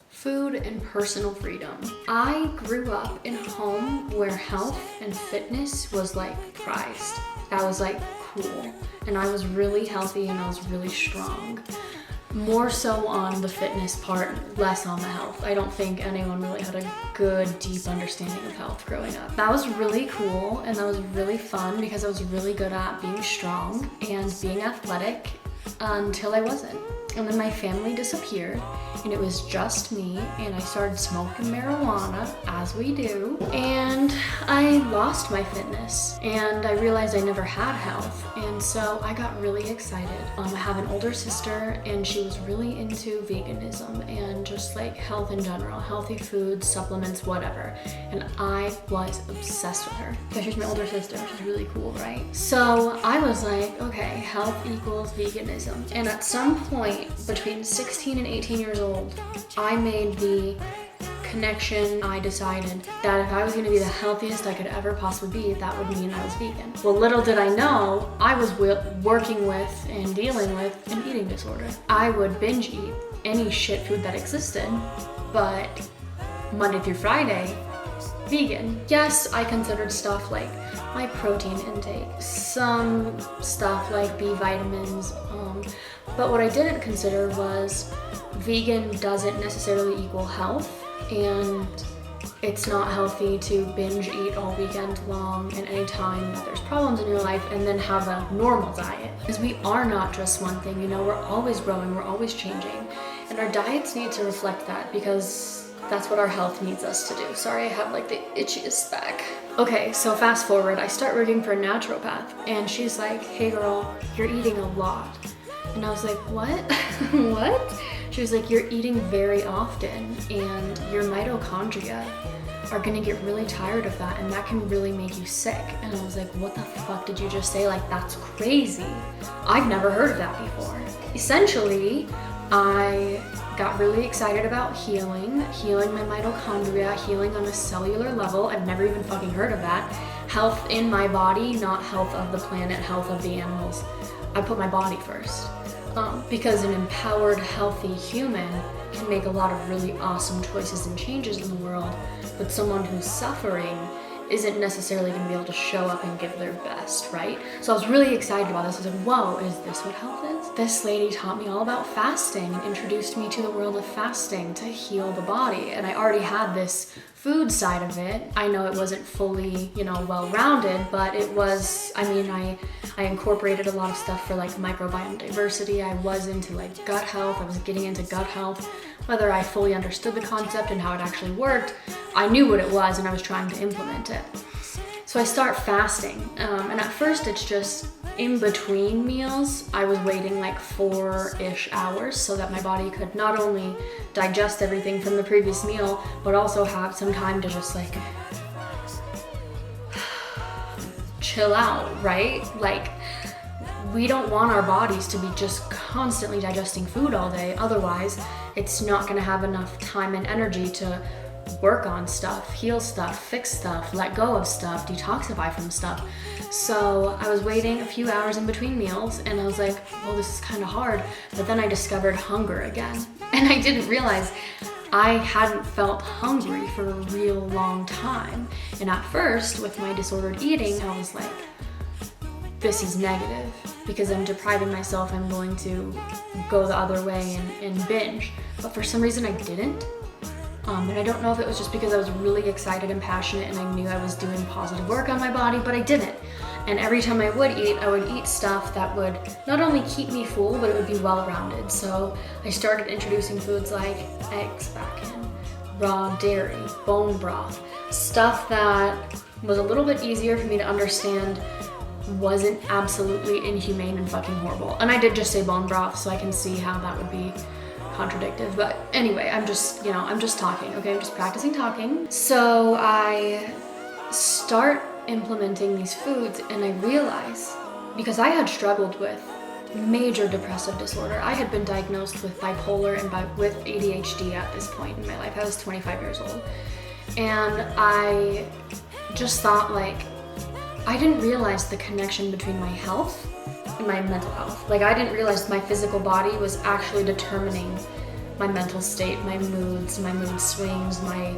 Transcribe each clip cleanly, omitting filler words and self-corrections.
Food and personal freedom. I grew up in a home where health and fitness was like prized. That was like cool. And I was really healthy and I was really strong. More so on the fitness part, less on the health. I don't think anyone really had a good, deep understanding of health growing up. That was really cool and that was really fun because I was really good at being strong and being athletic until I wasn't. And then my family disappeared and it was just me and I started smoking marijuana, as we do, and I lost my fitness and I realized I never had health, and so I got really excited. I have an older sister and she was really into veganism and just like health in general, healthy foods, supplements, whatever, and I was obsessed with her because she's my older sister. She's really cool, right? So I was like, okay, health equals veganism. And at some point between 16 and 18 years old, I made the connection. I decided that if I was going to be the healthiest I could ever possibly be, that would mean I was vegan. Well, little did I know, I was working with and dealing with an eating disorder. I would binge eat any shit food that existed, but Monday through Friday, vegan. Yes, I considered stuff like my protein intake, some stuff like B vitamins, but what I didn't consider was vegan doesn't necessarily equal health, and it's not healthy to binge eat all weekend long and any time that there's problems in your life and then have a normal diet. Because we are not just one thing, you know, we're always growing, we're always changing, and our diets need to reflect that because that's what our health needs us to do. Sorry, I have like the itchiest back. Okay, so fast forward, I start working for a naturopath and she's like, hey girl, you're eating a lot. And I was like, what? What? She was like, you're eating very often and your mitochondria are gonna get really tired of that and that can really make you sick. And I was like, what the fuck did you just say? Like, that's crazy. I've never heard of that before. Essentially, I got really excited about healing my mitochondria, healing on a cellular level. I've never even fucking heard of that. Health in my body, not health of the planet, health of the animals. I put my body first. Because an empowered, healthy human can make a lot of really awesome choices and changes in the world, but someone who's suffering isn't necessarily going to be able to show up and give their best, right? So I was really excited about this. I was like, whoa, is this what health is? This lady taught me all about fasting and introduced me to the world of fasting to heal the body. And I already had this food side of it. I know it wasn't fully, you know, well-rounded, but it was, I mean, I incorporated a lot of stuff for like microbiome diversity. I was into like gut health. I was getting into gut health. Whether I fully understood the concept and how it actually worked, I knew what it was and I was trying to implement it. So I start fasting, and at first it's just in between meals. I was waiting like 4-ish hours so that my body could not only digest everything from the previous meal, but also have some time to just like chill out, right? Like, we don't want our bodies to be just constantly digesting food all day. Otherwise, it's not gonna have enough time and energy to work on stuff, heal stuff, fix stuff, let go of stuff, detoxify from stuff. So I was waiting a few hours in between meals and I was like, well, this is kind of hard. But then I discovered hunger again. And I didn't realize I hadn't felt hungry for a real long time. And at first, with my disordered eating, I was like, this is negative because I'm depriving myself. I'm going to go the other way and binge. But for some reason I didn't. And I don't know if it was just because I was really excited and passionate and I knew I was doing positive work on my body, but I didn't. And every time I would eat stuff that would not only keep me full, but it would be well-rounded. So I started introducing foods like eggs back in, raw dairy, bone broth, stuff that was a little bit easier for me to understand wasn't absolutely inhumane and fucking horrible. And I did just say bone broth, so I can see how that would be contradictive. But anyway, I'm just talking, okay? I'm just practicing talking. So I start implementing these foods and I realize, because I had struggled with major depressive disorder. I had been diagnosed with bipolar and with ADHD at this point in my life. I was 25 years old. And I just thought, like, I didn't realize the connection between my health and my mental health. Like, I didn't realize my physical body was actually determining my mental state, my moods, my mood swings, my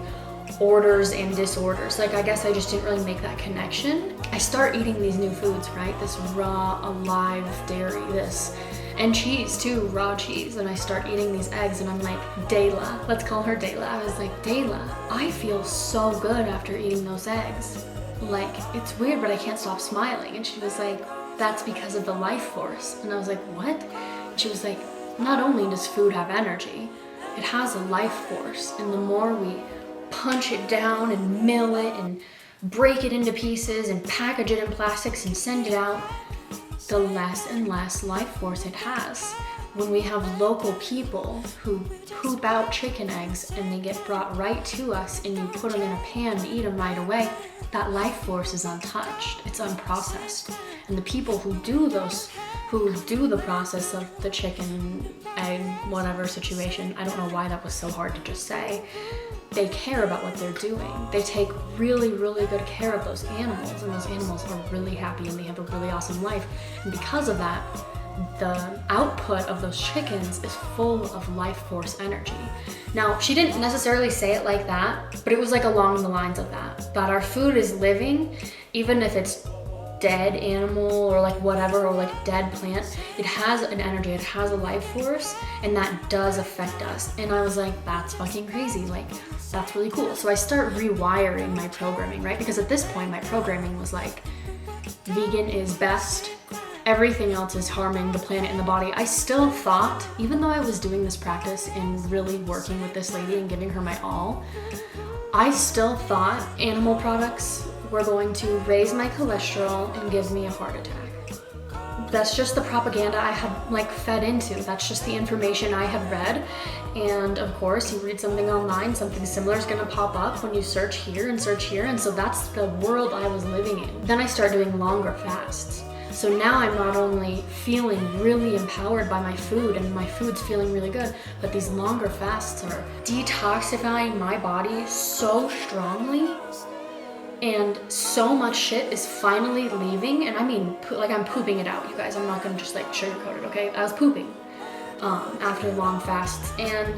orders and disorders. Like, I guess I just didn't really make that connection. I start eating these new foods, right? This raw, alive dairy, and cheese too, raw cheese. And I start eating these eggs and I'm like, Dayla, let's call her Dayla. I was like, Dayla, I feel so good after eating those eggs. Like, it's weird, but I can't stop smiling. And she was like, that's because of the life force. And I was like, what? And she was like, not only does food have energy, it has a life force. And the more we punch it down and mill it and break it into pieces and package it in plastics and send it out, the less and less life force it has. When we have local people who poop out chicken eggs and they get brought right to us and you put them in a pan and eat them right away, that life force is untouched, it's unprocessed. And the people who do the process of the chicken, egg, whatever situation, I don't know why that was so hard to just say, they care about what they're doing. They take really, really good care of those animals, and those animals are really happy and they have a really awesome life. And because of that, the output of those chickens is full of life force energy. Now, she didn't necessarily say it like that, but it was like along the lines of that our food is living, even if it's dead animal or like whatever, or like dead plant, it has an energy, it has a life force, and that does affect us. And I was like, that's fucking crazy, like that's really cool. So I start rewiring my programming, right? Because at this point my programming was like, vegan is best, everything else is harming the planet and the body. I still thought, even though I was doing this practice and really working with this lady and giving her my all, I still thought animal products were going to raise my cholesterol and give me a heart attack. That's just the propaganda I had like fed into. That's just the information I had read. And of course, you read something online, something similar is gonna pop up when you search here. And so that's the world I was living in. Then I start doing longer fasts. So now I'm not only feeling really empowered by my food and my food's feeling really good, but these longer fasts are detoxifying my body so strongly, and so much shit is finally leaving. And I mean, like, I'm pooping it out, you guys. I'm not gonna just like sugarcoat it, okay? I was pooping after long fasts, and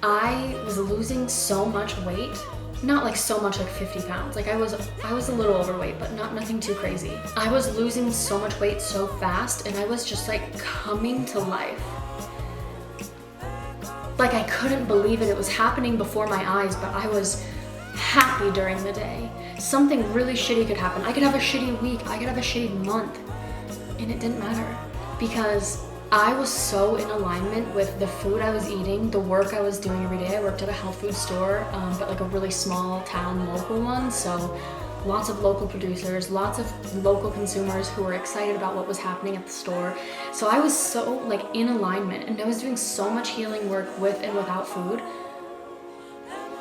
I was losing so much weight. Not like so much, like 50 pounds. Like I was a little overweight, but nothing too crazy. I was losing so much weight so fast, and I was just like coming to life. Like I couldn't believe it. It was happening before my eyes, but I was happy during the day. Something really shitty could happen. I could have a shitty week, I could have a shitty month, and it didn't matter because I was so in alignment with the food I was eating, the work I was doing every day. I worked at a health food store, but like a really small town local one. So lots of local producers, lots of local consumers who were excited about what was happening at the store. So I was so like in alignment, and I was doing so much healing work with and without food.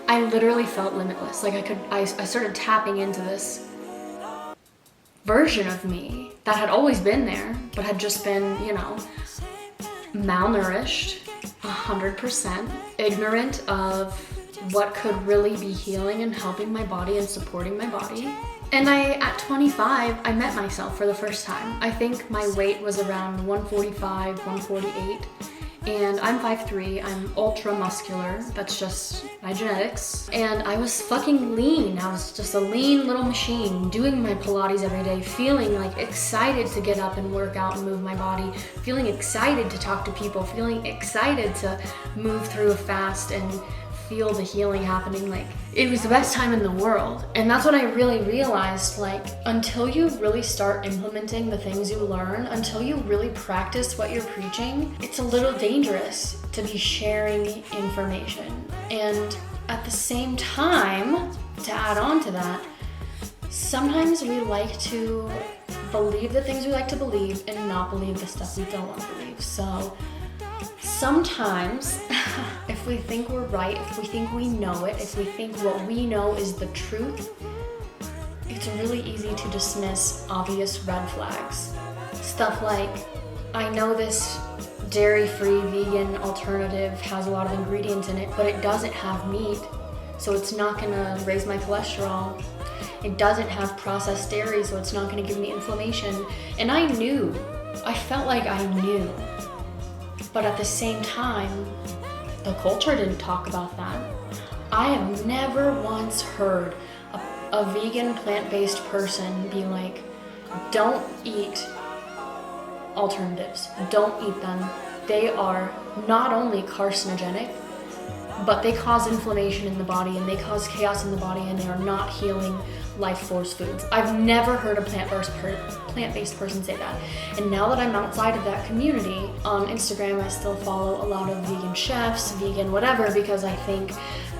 I literally felt limitless. Like I started tapping into this version of me that had always been there, but had just been, you know, malnourished, 100%, ignorant of what could really be healing and helping my body and supporting my body. And at 25, I met myself for the first time. I think my weight was around 145, 148. And I'm 5'3", I'm ultra muscular, that's just my genetics. And I was fucking lean. I was just a lean little machine, doing my Pilates every day, feeling like excited to get up and work out and move my body, feeling excited to talk to people, feeling excited to move through a fast and feel the healing happening. Like, it was the best time in the world. And that's what I really realized, like, until you really start implementing the things you learn, until you really practice what you're preaching, it's a little dangerous to be sharing information. And at the same time, to add on to that, sometimes we like to believe the things we like to believe and not believe the stuff we don't want to believe. So sometimes, if we think we're right, if we think we know it, if we think what we know is the truth, it's really easy to dismiss obvious red flags. Stuff like, I know this dairy-free vegan alternative has a lot of ingredients in it, but it doesn't have meat, so it's not gonna raise my cholesterol. It doesn't have processed dairy, so it's not gonna give me inflammation. And I felt like I knew. But at the same time, the culture didn't talk about that. I have never once heard a vegan, plant-based person be like, don't eat alternatives. Don't eat them. They are not only carcinogenic, but they cause inflammation in the body and they cause chaos in the body, and they are not healing life force foods. I've never heard a plant-based person say that. And now that I'm outside of that community, on Instagram I still follow a lot of vegan chefs, vegan whatever, because I think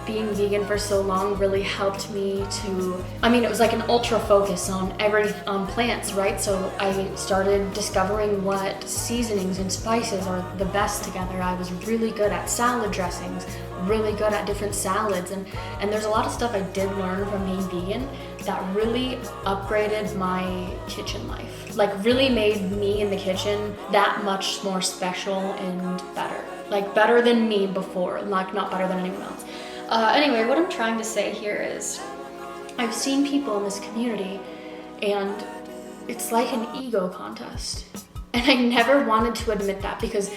being vegan for so long really helped me to, it was like an ultra focus on plants, right? So I started discovering what seasonings and spices are the best together. I was really good at salad dressings, really good at different salads, and there's a lot of stuff I did learn from being vegan that really upgraded my kitchen life. Like really made me in the kitchen that much more special and better. Like better than me before, like not better than anyone else. Anyway, what I'm trying to say here is I've seen people in this community and it's like an ego contest. And I never wanted to admit that because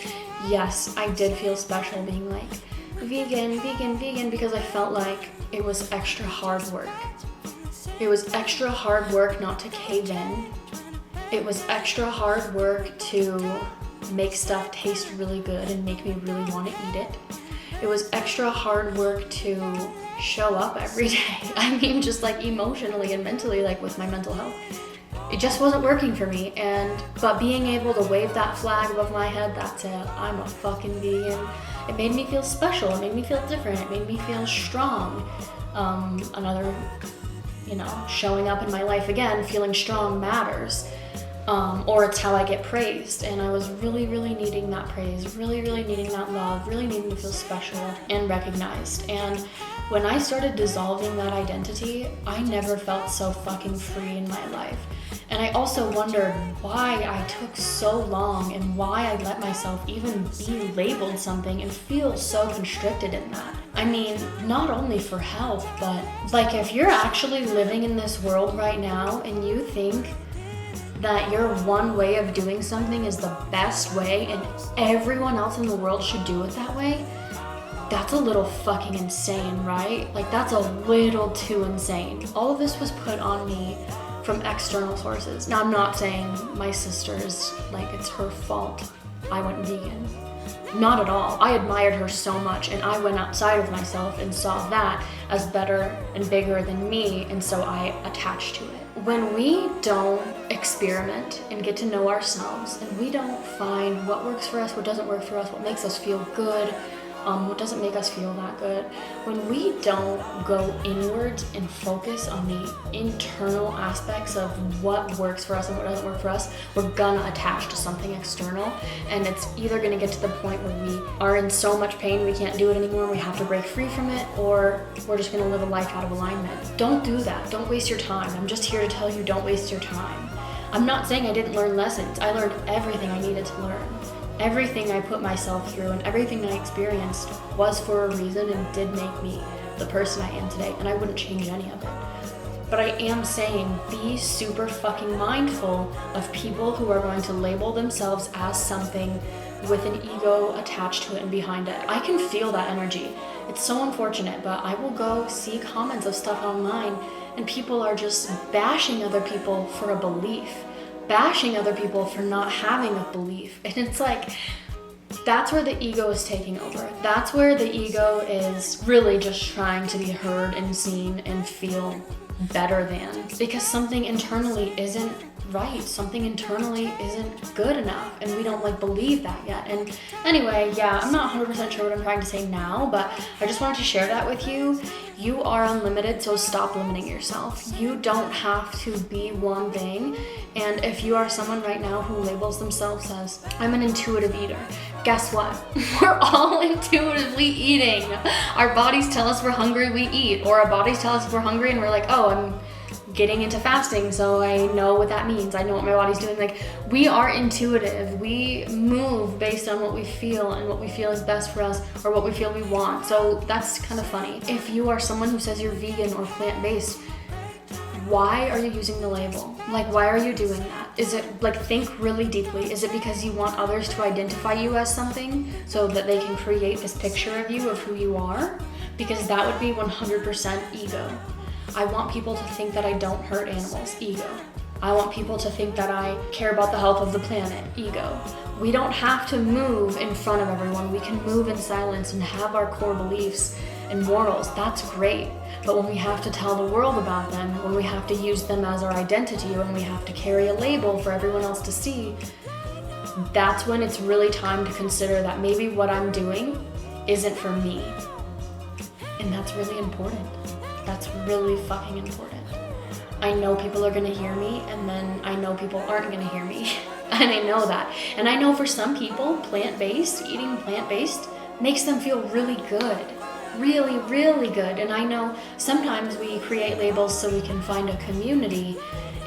yes, I did feel special being like vegan, vegan, vegan, because I felt like it was extra hard work. It was extra hard work not to cave in. It was extra hard work to make stuff taste really good and make me really want to eat it. It was extra hard work to show up every day. Just like emotionally and mentally, like with my mental health. It just wasn't working for me, but being able to wave that flag above my head that said, I'm a fucking vegan, it made me feel special, it made me feel different, it made me feel strong. Another, showing up in my life again, feeling strong matters. Or it's how I get praised, and I was really, really needing that praise, really, really needing that love, really needing to feel special and recognized. And when I started dissolving that identity, I never felt so fucking free in my life. And I also wondered why I took so long and why I let myself even be labeled something and feel so constricted in that. Not only for health, but like if you're actually living in this world right now and you think that your one way of doing something is the best way and everyone else in the world should do it that way, that's a little fucking insane, right? Like that's a little too insane. All of this was put on me from external sources. Now I'm not saying my sister's, like it's her fault I went vegan. Not at all. I admired her so much and I went outside of myself and saw that as better and bigger than me, and so I attached to it. When we don't experiment and get to know ourselves and we don't find what works for us, what doesn't work for us, what makes us feel good, what doesn't make us feel that good, when we don't go inwards and focus on the internal aspects of what works for us and what doesn't work for us, we're gonna attach to something external, and it's either gonna get to the point where we are in so much pain we can't do it anymore, we have to break free from it, or we're just gonna live a life out of alignment. Don't do that. Don't waste your time. I'm just here to tell you, don't waste your time. I'm not saying I didn't learn lessons. I learned everything I needed to learn. Everything I put myself through and everything I experienced was for a reason and did make me the person I am today, and I wouldn't change any of it. But I am saying be super fucking mindful of people who are going to label themselves as something with an ego attached to it and behind it. I can feel that energy. It's so unfortunate, but I will go see comments of stuff online and people are just bashing other people for a belief. Bashing other people for not having a belief. And it's like, that's where the ego is taking over. That's where the ego is really just trying to be heard and seen and feel better than. Because something internally isn't right. Something internally isn't good enough. And we don't believe that yet. And anyway, yeah, I'm not 100% sure what I'm trying to say now, but I just wanted to share that with you. You are unlimited, so stop limiting yourself. You don't have to be one thing. And if you are someone right now who labels themselves as, I'm an intuitive eater, guess what? We're all intuitively eating. Our bodies tell us we're hungry, we eat. Or our bodies tell us we're hungry and we're like, oh, I'm getting into fasting, so I know what that means. I know what my body's doing. We are intuitive. We move based on what we feel and what we feel is best for us or what we feel we want. So that's kind of funny. If you are someone who says you're vegan or plant-based, why are you using the label? Like, why are you doing that? Is it, like, think really deeply. Is it because you want others to identify you as something so that they can create this picture of you, of who you are? Because that would be 100% ego. I want people to think that I don't hurt animals, ego. I want people to think that I care about the health of the planet, ego. We don't have to move in front of everyone. We can move in silence and have our core beliefs and morals. That's great. But when we have to tell the world about them, when we have to use them as our identity, when we have to carry a label for everyone else to see, that's when it's really time to consider that maybe what I'm doing isn't for me. And that's really important. That's really fucking important. I know people are gonna hear me, and then I know people aren't gonna hear me. And I know that. And I know for some people, eating plant-based makes them feel really good. Really, really good. And I know sometimes we create labels so we can find a community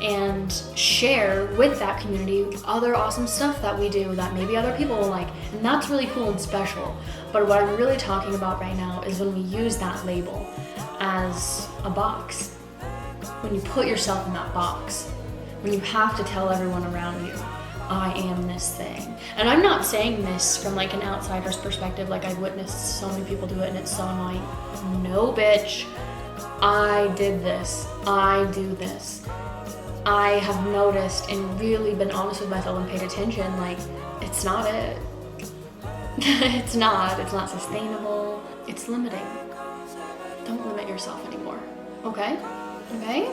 and share with that community other awesome stuff that we do that maybe other people will like. And that's really cool and special. But what I'm really talking about right now is when we use that label as a box. When you put yourself in that box. When you have to tell everyone around you, I am this thing. And I'm not saying this from like an outsider's perspective, like I've witnessed so many people do it and it's so annoying. No, bitch. I did this. I do this. I have noticed and really been honest with myself and paid attention, like, it's not it. It's not sustainable. It's limiting. Don't limit yourself anymore. Okay? Okay?